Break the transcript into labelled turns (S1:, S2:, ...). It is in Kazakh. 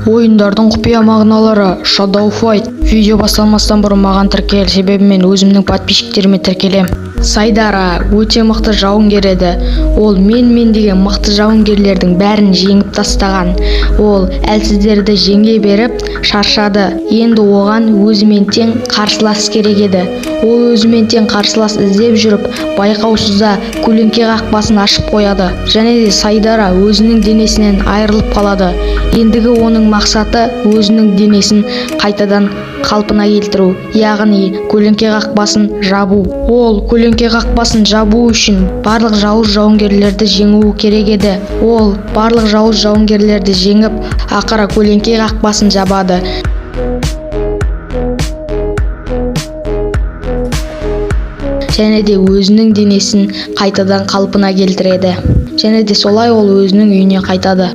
S1: Ойындардың құпия мағыналары. Shadow Fight. Видео басталмастан бұрын маған тіркел, себебі мен өзімнің подписчиктеріме тіркелем. Сайдара өте мықты жауынгер еді. Ол мен деген мықты жауынгерлердің бәрін жеңіп тастаған. Ол әлсіздерді жеңе беріп шаршады. Енді оған өзімен тең қарсылас керек еді. Ол өзімен тең қарсылас іздеп жүріп, байқаусызда көлеңке қақпасын ашып қояды. Және де Сайдара өзінің денесінен айырылып қалады. Ендігі оның мақсаты өзінің денесін қайтадан қалпына келтіру, яғни көлеңке қақпасын жабу. Ол көлеңке қақпасын жабу үшін барлық жауыз жауынгерлерді жеңуі керек еді. Ол барлық жауыз жауынгерлерді жеңіп, ақыры көлеңке қақпасын жабады. Және де өзінің денесін қайтадан қалпына келтіреді. Және де солай ол өзінің үйіне қайтады.